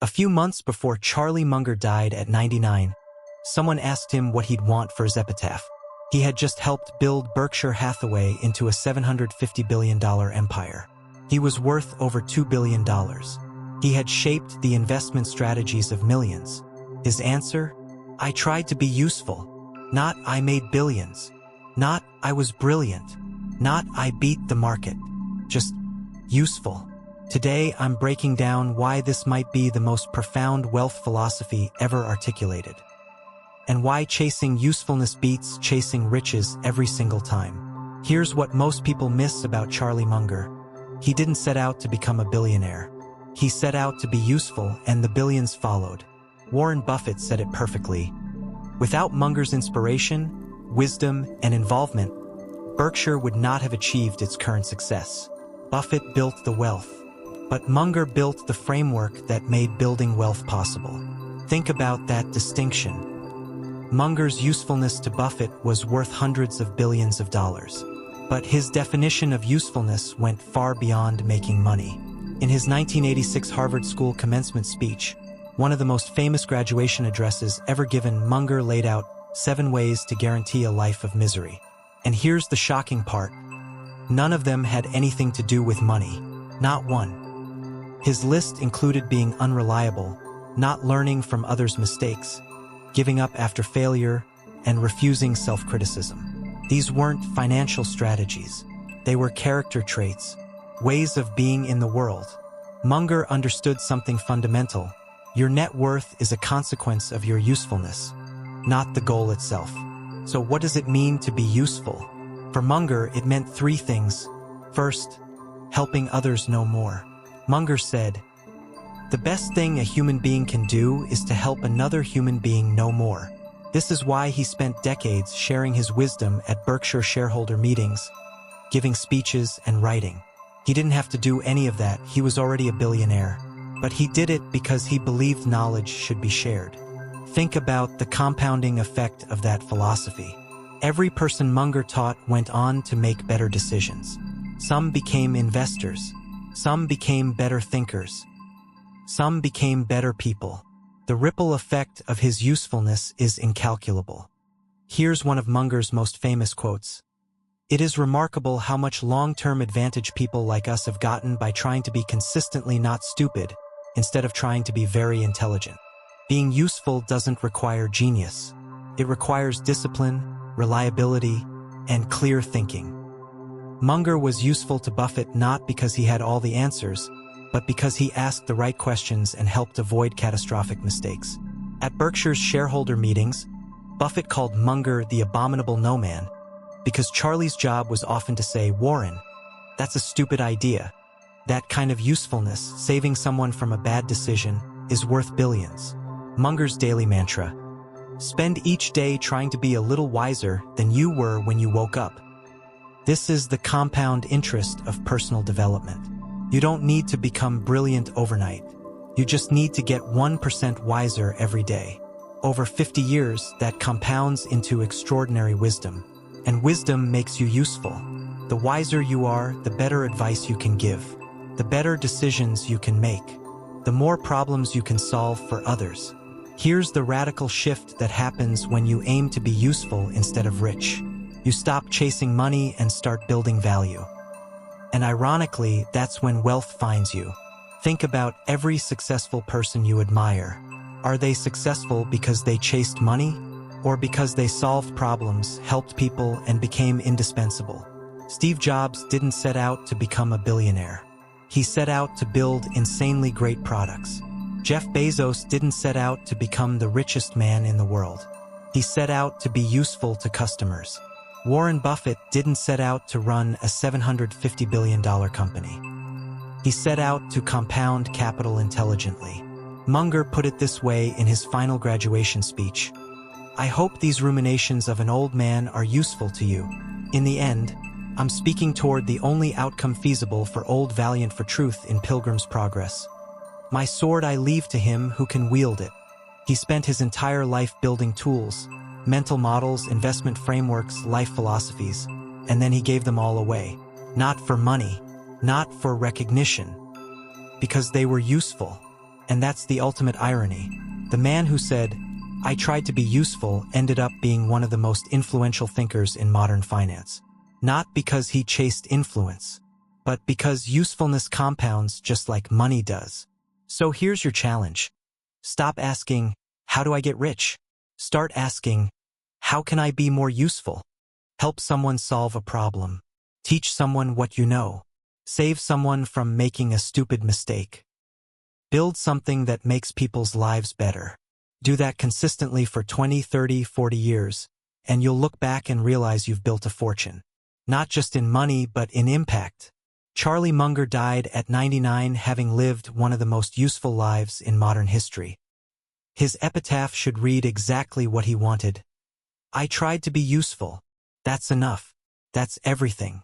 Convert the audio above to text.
A few months before Charlie Munger died at 99, someone asked him what he'd want for his epitaph. He had just helped build Berkshire Hathaway into a $750 billion empire. He was worth over $2 billion. He had shaped the investment strategies of millions. His answer? I tried to be useful. Not I made billions. Not I was brilliant. Not I beat the market. Just useful. Today I'm breaking down why this might be the most profound wealth philosophy ever articulated, and why chasing usefulness beats chasing riches every single time. Here's what most people miss about Charlie Munger. He didn't set out to become a billionaire. He set out to be useful, and the billions followed. Warren Buffett said it perfectly. Without Munger's inspiration, wisdom, and involvement, Berkshire would not have achieved its current success. Buffett built the wealth, but Munger built the framework that made building wealth possible. Think about that distinction. Munger's usefulness to Buffett was worth hundreds of billions of dollars, but his definition of usefulness went far beyond making money. In his 1986 Harvard School commencement speech, one of the most famous graduation addresses ever given, Munger laid out 7 ways to guarantee a life of misery. And here's the shocking part. None of them had anything to do with money. Not one. His list included being unreliable, not learning from others' mistakes, giving up after failure, and refusing self-criticism. These weren't financial strategies. They were character traits, ways of being in the world. Munger understood something fundamental. Your net worth is a consequence of your usefulness, not the goal itself. So what does it mean to be useful? For Munger, it meant 3 things. First, helping others know more. Munger said, "The best thing a human being can do is to help another human being know more." This is why he spent decades sharing his wisdom at Berkshire shareholder meetings, giving speeches and writing. He didn't have to do any of that. He was already a billionaire. But he did it because he believed knowledge should be shared. Think about the compounding effect of that philosophy. Every person Munger taught went on to make better decisions. Some became investors. Some became better thinkers. Some became better people. The ripple effect of his usefulness is incalculable. Here's one of Munger's most famous quotes. "It is remarkable how much long-term advantage people like us have gotten by trying to be consistently not stupid, instead of trying to be very intelligent. Being useful doesn't require genius. It requires discipline, reliability, and clear thinking." Munger was useful to Buffett not because he had all the answers, but because he asked the right questions and helped avoid catastrophic mistakes. At Berkshire's shareholder meetings, Buffett called Munger the abominable no-man, because Charlie's job was often to say, "Warren, that's a stupid idea. That kind of usefulness, saving someone from a bad decision, is worth billions." Munger's daily mantra: spend each day trying to be a little wiser than you were when you woke up. This is the compound interest of personal development. You don't need to become brilliant overnight. You just need to get 1% wiser every day. Over 50 years, that compounds into extraordinary wisdom. And wisdom makes you useful. The wiser you are, the better advice you can give. The better decisions you can make. The more problems you can solve for others. Here's the radical shift that happens when you aim to be useful instead of rich. You stop chasing money and start building value. And ironically, that's when wealth finds you. Think about every successful person you admire. Are they successful because they chased money? Or because they solved problems, helped people, and became indispensable? Steve Jobs didn't set out to become a billionaire. He set out to build insanely great products. Jeff Bezos didn't set out to become the richest man in the world. He set out to be useful to customers. Warren Buffett didn't set out to run a $750 billion company. He set out to compound capital intelligently. Munger put it this way in his final graduation speech: "I hope these ruminations of an old man are useful to you. In the end, I'm speaking toward the only outcome feasible for old valiant for truth in Pilgrim's Progress. My sword I leave to him who can wield it." He spent his entire life building tools, mental models, investment frameworks, life philosophies, and then he gave them all away. Not for money, not for recognition, because they were useful. And that's the ultimate irony. The man who said, "I tried to be useful," ended up being one of the most influential thinkers in modern finance. Not because he chased influence, but because usefulness compounds just like money does. So here's your challenge. Stop asking, "How do I get rich?" Start asking, "How can I be more useful?" Help someone solve a problem. Teach someone what you know. Save someone from making a stupid mistake. Build something that makes people's lives better. Do that consistently for 20, 30, 40 years, and you'll look back and realize you've built a fortune. Not just in money, but in impact. Charlie Munger died at 99, having lived one of the most useful lives in modern history. His epitaph should read exactly what he wanted. "I tried to be useful. That's enough. That's everything."